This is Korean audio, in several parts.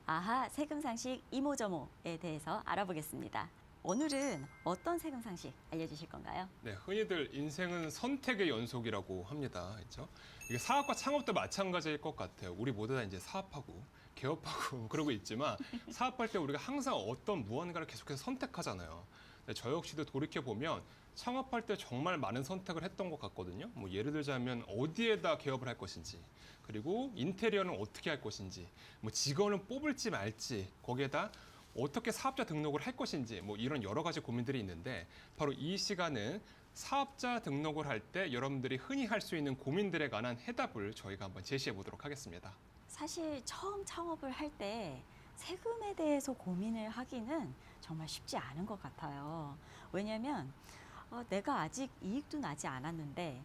아하 세금 상식 이모저모에 대해서 알아보겠습니다. 오늘은 어떤 세금 상식 알려주실 건가요? 네, 흔히들 인생은 선택의 연속이라고 합니다. 그렇죠? 이게 사업과 창업도 마찬가지일 것 같아요. 우리 모두 다 이제 사업하고 개업하고 그러고 있지만 사업할 때 우리가 항상 어떤 무언가를 계속해서 선택하잖아요. 근데 저 역시도 돌이켜 보면 창업할 때 정말 많은 선택을 했던 것 같거든요. 뭐 예를 들자면 어디에다 개업을 할 것인지, 그리고 인테리어는 어떻게 할 것인지, 뭐 직원을 뽑을지 말지, 거기에다 어떻게 사업자 등록을 할 것인지 뭐 이런 여러 가지 고민들이 있는데 바로 이 시간은 사업자 등록을 할 때 여러분들이 흔히 할 수 있는 고민들에 관한 해답을 저희가 한번 제시해 보도록 하겠습니다. 사실 처음 창업을 할 때 세금에 대해서 고민을 하기는 정말 쉽지 않은 것 같아요. 왜냐하면 내가 아직 이익도 나지 않았는데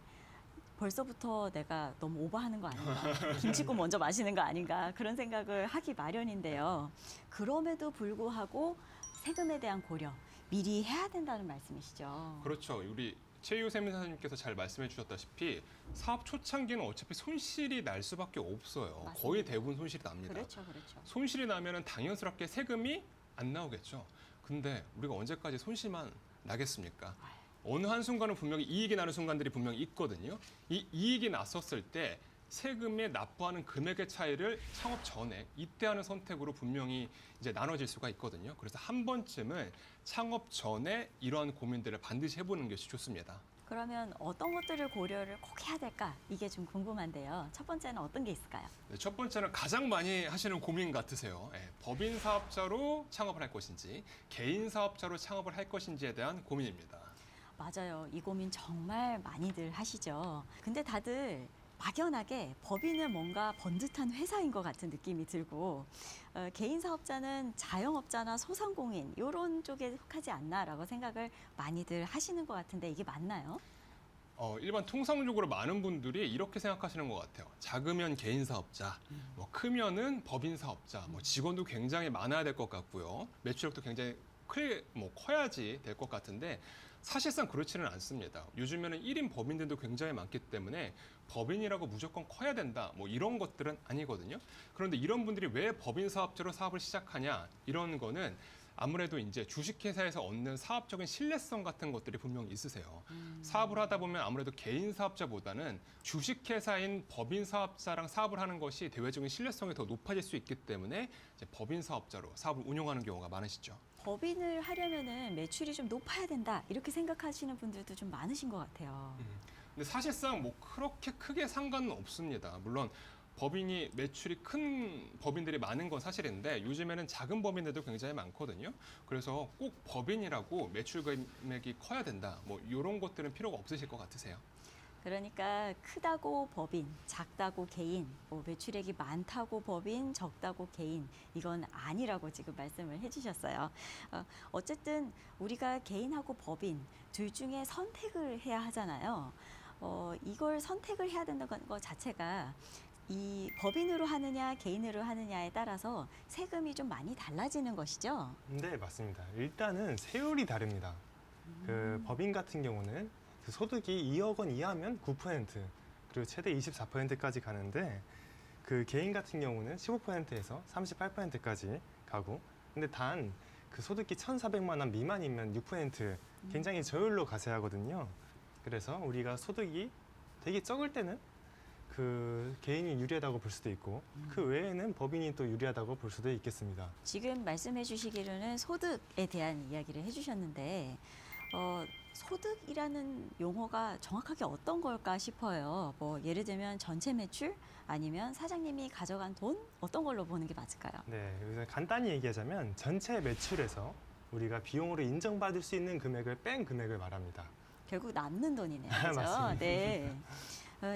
벌써부터 내가 너무 오버하는 거 아닌가, 김치국 먼저 마시는 거 아닌가 그런 생각을 하기 마련인데요. 그럼에도 불구하고 세금에 대한 고려 미리 해야 된다는 말씀이시죠. 그렇죠. 우리 최유 세무사님께서 잘 말씀해 주셨다시피 사업 초창기는 어차피 손실이 날 수밖에 없어요. 맞습니다. 거의 대부분 손실이 납니다. 그렇죠, 그렇죠. 손실이 나면은 당연스럽게 세금이 안 나오겠죠. 근데 우리가 언제까지 손실만 나겠습니까? 어느 한순간은 분명히 이익이 나는 순간들이 분명히 있거든요. 이 이익이 났었을 때 세금에 납부하는 금액의 차이를 창업 전에 이때 하는 선택으로 분명히 이제 나눠질 수가 있거든요. 그래서 한 번쯤은 창업 전에 이러한 고민들을 반드시 해보는 것이 좋습니다. 그러면 어떤 것들을 고려를 꼭 해야 될까? 이게 좀 궁금한데요. 첫 번째는 어떤 게 있을까요? 네, 첫 번째는 가장 많이 하시는 고민 같으세요. 법인 사업자로 창업을 할 것인지, 개인 사업자로 창업을 할 것인지에 대한 고민입니다. 맞아요. 이 고민 정말 많이들 하시죠. 근데 다들 막연하게 법인은 뭔가 번듯한 회사인 것 같은 느낌이 들고 개인 사업자는 자영업자나 소상공인 이런 쪽에 속하지 않나라고 생각을 많이들 하시는 것 같은데 이게 맞나요? 일반 통상적으로 많은 분들이 이렇게 생각하시는 것 같아요. 작으면 개인 사업자, 뭐 크면은 법인 사업자, 뭐 직원도 굉장히 많아야 될 것 같고요. 매출액도 굉장히 커야지 될 것 같은데 사실상 그렇지는 않습니다. 요즘에는 1인 법인들도 굉장히 많기 때문에 법인이라고 무조건 커야 된다, 뭐 이런 것들은 아니거든요. 그런데 이런 분들이 왜 법인 사업자로 사업을 시작하냐, 이런 거는 아무래도 이제 주식회사에서 얻는 사업적인 신뢰성 같은 것들이 분명히 있으세요. 사업을 하다 보면 아무래도 개인 사업자보다는 주식회사인 법인 사업자랑 사업을 하는 것이 대외적인 신뢰성이 더 높아질 수 있기 때문에 이제 법인 사업자로 사업을 운영하는 경우가 많으시죠. 법인을 하려면은 매출이 좀 높아야 된다 이렇게 생각하시는 분들도 좀 많으신 것 같아요. 근데 사실상 뭐 그렇게 크게 상관은 없습니다. 물론 법인이 매출이 큰 법인들이 많은 건 사실인데 요즘에는 작은 법인들도 굉장히 많거든요. 그래서 꼭 법인이라고 매출 금액이 커야 된다, 뭐 이런 것들은 필요가 없으실 것 같으세요. 그러니까 크다고 법인, 작다고 개인, 뭐 매출액이 많다고 법인, 적다고 개인 이건 아니라고 지금 말씀을 해주셨어요. 어쨌든 우리가 개인하고 법인 둘 중에 선택을 해야 하잖아요. 이걸 선택을 해야 된다는 것 자체가 이 법인으로 하느냐 개인으로 하느냐에 따라서 세금이 좀 많이 달라지는 것이죠. 네, 맞습니다. 일단은 세율이 다릅니다. 그 법인 같은 경우는 그 소득이 2억 원 이하면 9%, 그리고 최대 24%까지 가는데 그 개인 같은 경우는 15%에서 38%까지 가고, 근데 단 그 소득이 1,400만 원 미만이면 6%, 굉장히 저율로 가세하거든요. 그래서 우리가 소득이 되게 적을 때는 그 개인이 유리하다고 볼 수도 있고 그 외에는 법인이 또 유리하다고 볼 수도 있겠습니다. 지금 말씀해 주시기로는 소득에 대한 이야기를 해주셨는데 소득이라는 용어가 정확하게 어떤 걸까 싶어요. 뭐 예를 들면 전체 매출 아니면 사장님이 가져간 돈 어떤 걸로 보는 게 맞을까요? 네, 여기서 간단히 얘기하자면 전체 매출에서 우리가 비용으로 인정받을 수 있는 금액을 뺀 금액을 말합니다. 결국 남는 돈이네요. 그죠? 맞습니다. 네.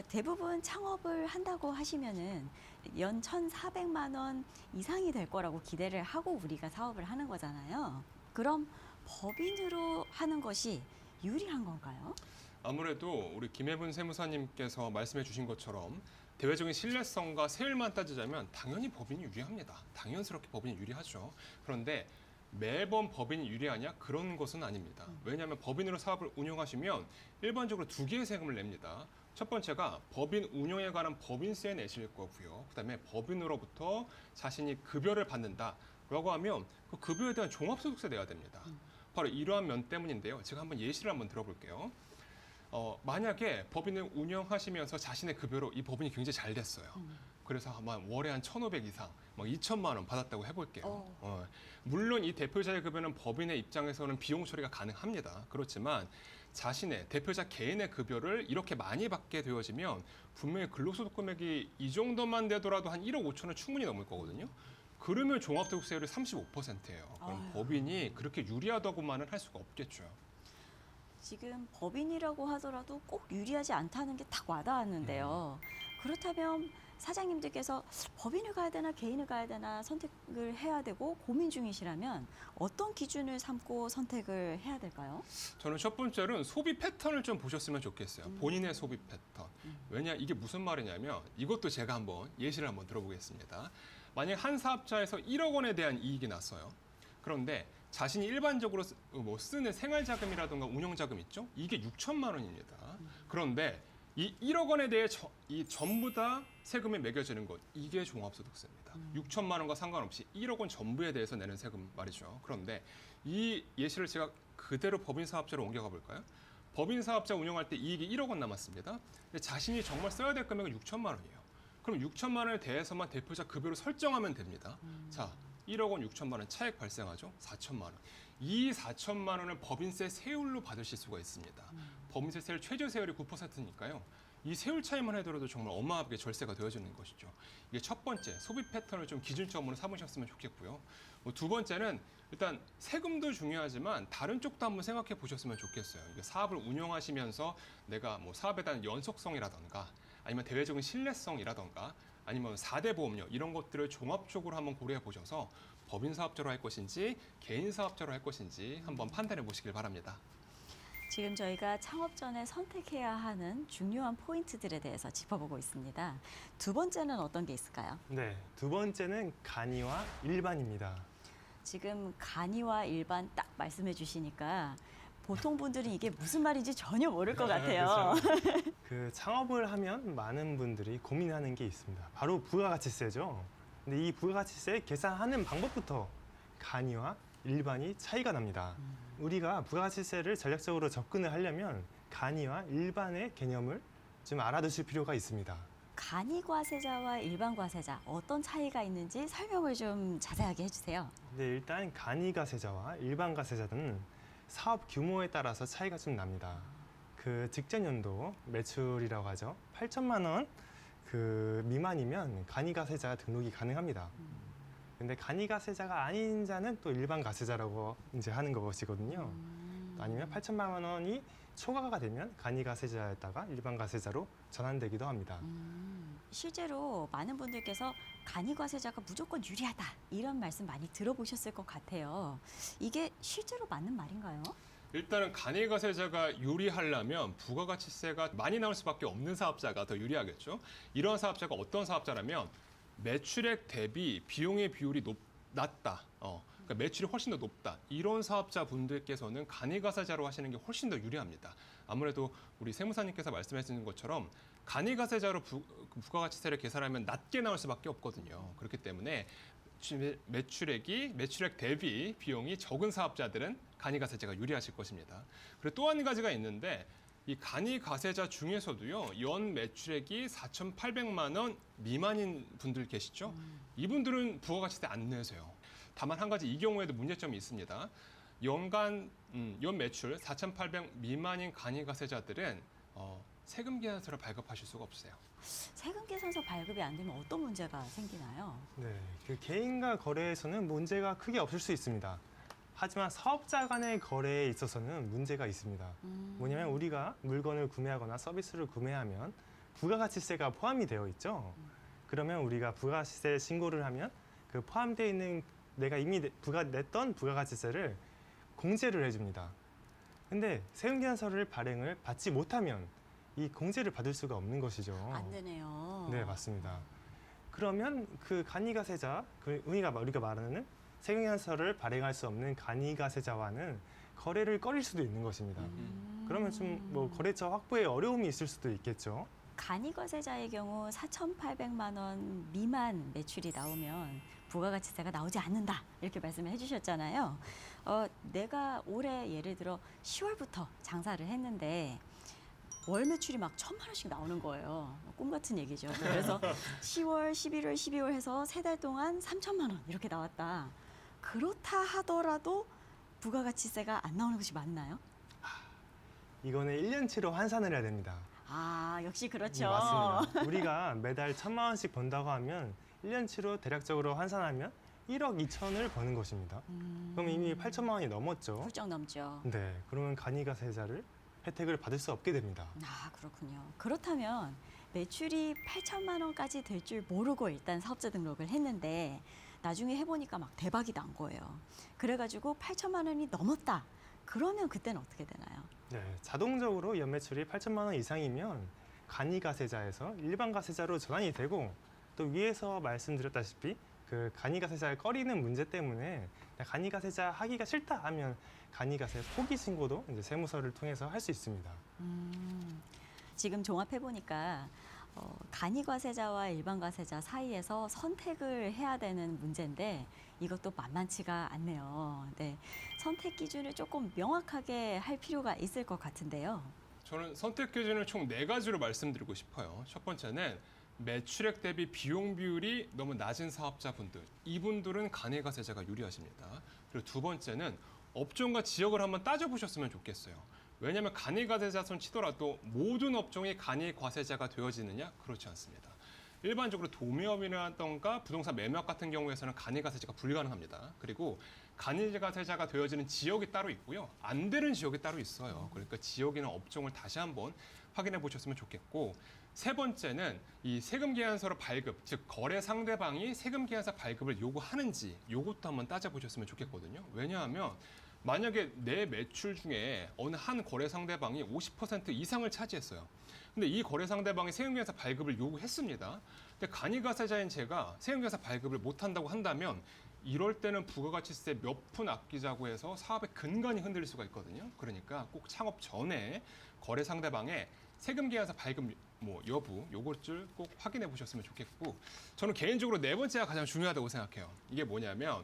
대부분 창업을 한다고 하시면은 연 1,400만 원 이상이 될 거라고 기대를 하고 우리가 사업을 하는 거잖아요. 그럼 법인으로 하는 것이 유리한 건가요? 아무래도 우리 김혜분 세무사님께서 말씀해 주신 것처럼 대외적인 신뢰성과 세율만 따지자면 당연히 법인이 유리합니다. 당연스럽게 법인이 유리하죠. 그런데 매번 법인이 유리하냐? 그런 것은 아닙니다. 왜냐하면 법인으로 사업을 운영하시면 일반적으로 두 개의 세금을 냅니다. 첫 번째가 법인 운영에 관한 법인세 내실 거고요. 그다음에 법인으로부터 자신이 급여를 받는다라고 하면 그 급여에 대한 종합소득세 내야 됩니다. 바로 이러한 면 때문인데요. 제가 한번 예시를 한번 들어볼게요. 만약에 법인을 운영하시면서 자신의 급여로 이 법인이 굉장히 잘 됐어요. 그래서 아마 월에 한 1,500 이상, 막 2천만 원 받았다고 해볼게요. 물론 이 대표자의 급여는 법인의 입장에서는 비용 처리가 가능합니다. 그렇지만 자신의 대표자 개인의 급여를 이렇게 많이 받게 되어지면 분명히 근로소득 금액이 이 정도만 되더라도 한 1억 5천은 충분히 넘을 거거든요. 그러면 종합소득세율이 35%예요. 그럼 아유. 법인이 그렇게 유리하다고만은 할 수가 없겠죠. 지금 법인이라고 하더라도 꼭 유리하지 않다는 게 딱 와닿았는데요. 그렇다면 사장님들께서 법인을 가야 되나 개인을 가야 되나 선택을 해야 되고 고민 중이시라면 어떤 기준을 삼고 선택을 해야 될까요? 저는 첫 번째로는 소비 패턴을 좀 보셨으면 좋겠어요. 본인의 소비 패턴. 왜냐 이게 무슨 말이냐면 이것도 제가 한번 예시를 한번 들어보겠습니다. 만약 한 사업자에서 1억 원에 대한 이익이 났어요. 그런데 자신이 일반적으로 쓰는 생활자금이라든가 운영자금 있죠? 이게 6천만 원입니다. 그런데 이 1억 원에 대해 이 전부 다 세금이 매겨지는 것, 이게 종합소득세입니다. 6천만 원과 상관없이 1억 원 전부에 대해서 내는 세금 말이죠. 그런데 이 예시를 제가 그대로 법인사업자로 옮겨가 볼까요? 법인사업자 운영할 때 이익이 1억 원 남았습니다. 근데 자신이 정말 써야 될 금액은 6천만 원이에요. 그럼 6천만 원에 대해서만 대표자 급여를 설정하면 됩니다. 자, 1억 원 6천만 원 차액 발생하죠? 4천만 원. 이 4천만 원을 법인세 세율로 받으실 수가 있습니다. 법인세 세율 최저 세율이 9%니까요. 이 세율 차이만 하더라도 정말 어마어마하게 절세가 되어지는 것이죠. 이게 첫 번째, 소비 패턴을 좀 기준점으로 삼으셨으면 좋겠고요. 두 번째는 일단 세금도 중요하지만 다른 쪽도 한번 생각해 보셨으면 좋겠어요. 이게 사업을 운영하시면서 내가 뭐 사업에 대한 연속성이라던가 아니면 대외적인 신뢰성이라던가 아니면 4대 보험료 이런 것들을 종합적으로 한번 고려해 보셔서 법인 사업자로 할 것인지 개인 사업자로 할 것인지 한번 판단해 보시길 바랍니다. 지금 저희가 창업 전에 선택해야 하는 중요한 포인트들에 대해서 짚어보고 있습니다. 두 번째는 어떤 게 있을까요? 네, 두 번째는 간이와 일반입니다. 지금 간이와 일반 딱 말씀해 주시니까 보통 분들은 이게 무슨 말인지 전혀 모를 것 같아요. 그렇죠. 그 창업을 하면 많은 분들이 고민하는 게 있습니다. 바로 부가가치세죠. 근데 이 부가가치세 계산하는 방법부터 간이와 일반이 차이가 납니다. 우리가 부가가치세를 전략적으로 접근을 하려면 간이와 일반의 개념을 좀 알아두실 필요가 있습니다. 간이 과세자와 일반 과세자 어떤 차이가 있는지 설명을 좀 자세하게 해주세요. 네, 일단 간이 가세자와 일반 가세자는 사업 규모에 따라서 차이가 좀 납니다. 그 직전 연도 매출이라고 하죠. 8천만 원 그 미만이면 간이 가세자 등록이 가능합니다. 근데 간이 가세자가 아닌 자는 또 일반 가세자라고 이제 하는 것이거든요. 아니면 8천만 원이 초과가 되면 간이 가세자였다가 일반 가세자로 전환되기도 합니다. 실제로 많은 분들께서 간이 과세자가 무조건 유리하다 이런 말씀 많이 들어보셨을 것 같아요. 이게 실제로 맞는 말인가요? 일단은 간이가세자가 유리하려면 부가가치세가 많이 나올 수밖에 없는 사업자가 더 유리하겠죠. 이런 사업자가 어떤 사업자라면 매출액 대비 비용의 비율이 낮다. 그러니까 매출이 훨씬 더 높다. 이런 사업자분들께서는 간이가세자로 하시는 게 훨씬 더 유리합니다. 아무래도 우리 세무사님께서 말씀하시는 것처럼 간이가세자로 부가가치세를 계산하면 낮게 나올 수밖에 없거든요. 그렇기 때문에 매출액 대비 비용이 적은 사업자들은 간이가세자가 유리하실 것입니다. 그리고 또 한 가지가 있는데 이 간이가세자 중에서도요 연 매출액이 4,800만 원 미만인 분들 계시죠? 이분들은 부가가치세 안 내세요. 다만 한 가지 이 경우에도 문제점이 있습니다. 연간 연 매출 4,800 미만인 간이가세자들은 세금 계산서를 발급하실 수가 없어요. 세금 계산서 발급이 안 되면 어떤 문제가 생기나요? 네, 그 개인과 거래에서는 문제가 크게 없을 수 있습니다. 하지만 사업자 간의 거래에 있어서는 문제가 있습니다. 뭐냐면 우리가 물건을 구매하거나 서비스를 구매하면 부가가치세가 포함이 되어 있죠. 그러면 우리가 부가가치세 신고를 하면 그 포함되어 있는 내가 이미 냈던 부가가치세를 공제를 해줍니다. 근데 세금계산서를 발행을 받지 못하면 이 공제를 받을 수가 없는 것이죠. 안 되네요. 네, 맞습니다. 그러면 그 간이가세자, 우리가 말하는 세금계산서를 발행할 수 없는 간이가세자와는 거래를 꺼릴 수도 있는 것입니다. 그러면 좀 뭐 거래처 확보에 어려움이 있을 수도 있겠죠. 간이과세자의 경우 4,800만 원 미만 매출이 나오면 부가가치세가 나오지 않는다 이렇게 말씀을 해주셨잖아요. 내가 올해 예를 들어 10월부터 장사를 했는데 월 매출이 막 1,000만 원씩 나오는 거예요. 꿈 같은 얘기죠. 그래서 10월, 11월, 12월 해서 3달 동안 3,000만 원 이렇게 나왔다. 그렇다 하더라도 부가가치세가 안 나오는 것이 맞나요? 이거는 1년치로 환산을 해야 됩니다. 아, 역시 그렇죠. 네, 맞습니다. 우리가 매달 1,000만 원씩 번다고 하면 1년치로 대략적으로 환산하면 1억 2천을 버는 것입니다. 그럼 이미 8천만 원이 넘었죠. 훌쩍 넘죠. 네, 그러면 간이가세자를 혜택을 받을 수 없게 됩니다. 아, 그렇군요. 그렇다면 매출이 8천만 원까지 될 줄 모르고 일단 사업자 등록을 했는데 나중에 해보니까 막 대박이 난 거예요. 그래가지고 8천만 원이 넘었다. 그러면 그때는 어떻게 되나요? 네, 자동적으로 연매출이 8천만 원 이상이면 간이가세자에서 일반 가세자로 전환이 되고 또 위에서 말씀드렸다시피 그 간이가세자를 꺼리는 문제 때문에 간이가세자 하기가 싫다 하면 간이가세 포기 신고도 이제 세무서를 통해서 할 수 있습니다. 지금 종합해 보니까 간이과세자와 일반과세자 사이에서 선택을 해야 되는 문제인데 이것도 만만치가 않네요. 네, 선택 기준을 조금 명확하게 할 필요가 있을 것 같은데요. 저는 선택 기준을 총 4가지로 말씀드리고 싶어요. 첫 번째는 매출액 대비 비용 비율이 너무 낮은 사업자분들, 이분들은 간이가세자가 유리하십니다. 그리고 두 번째는 업종과 지역을 한번 따져보셨으면 좋겠어요. 왜냐하면 간이과세자 손 치더라도 모든 업종이 간이과세자가 되어지느냐? 그렇지 않습니다. 일반적으로 도매업이라던가 부동산 매매업 같은 경우에서는 간이과세자가 불가능합니다. 그리고 간이과세자가 되어지는 지역이 따로 있고요. 안 되는 지역이 따로 있어요. 그러니까 지역이나 업종을 다시 한번 확인해 보셨으면 좋겠고, 세 번째는 이 세금 계산서로 발급, 즉 거래 상대방이 세금 계산서 발급을 요구하는지 요것도 한번 따져보셨으면 좋겠거든요. 왜냐하면 만약에 내 매출 중에 어느 한 거래 상대방이 50% 이상을 차지했어요. 근데 이 거래 상대방이 세금계산서 발급을 요구했습니다. 근데 간이과세자인 제가 세금계산서 발급을 못한다고 한다면 이럴 때는 부가가치세 몇 푼 아끼자고 해서 사업의 근간이 흔들릴 수가 있거든요. 그러니까 꼭 창업 전에 거래 상대방의 세금계산서 발급 여부 요것을 꼭 확인해 보셨으면 좋겠고, 저는 개인적으로 4번째가 가장 중요하다고 생각해요. 이게 뭐냐면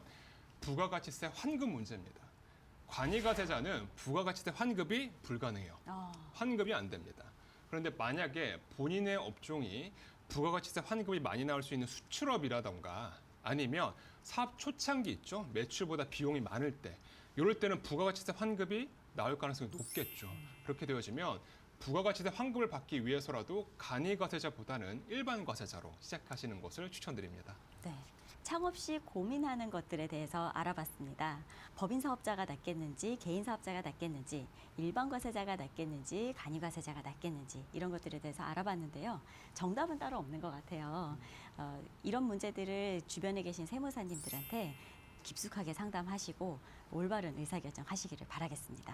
부가가치세 환급 문제입니다. 간이과세자는 부가가치세 환급이 불가능해요. 환급이 안 됩니다. 그런데 만약에 본인의 업종이 부가가치세 환급이 많이 나올 수 있는 수출업이라던가 아니면 사업 초창기 있죠. 매출보다 비용이 많을 때 이럴 때는 부가가치세 환급이 나올 가능성이 높겠죠. 그렇게 되어지면 부가가치세 환급을 받기 위해서라도 간이과세자보다는 일반 과세자로 시작하시는 것을 추천드립니다. 네. 창업 시 고민하는 것들에 대해서 알아봤습니다. 법인 사업자가 낫겠는지, 개인 사업자가 낫겠는지, 일반 과세자가 낫겠는지, 간이과세자가 낫겠는지 이런 것들에 대해서 알아봤는데요. 정답은 따로 없는 것 같아요. 이런 문제들을 주변에 계신 세무사님들한테 깊숙하게 상담하시고 올바른 의사결정 하시기를 바라겠습니다.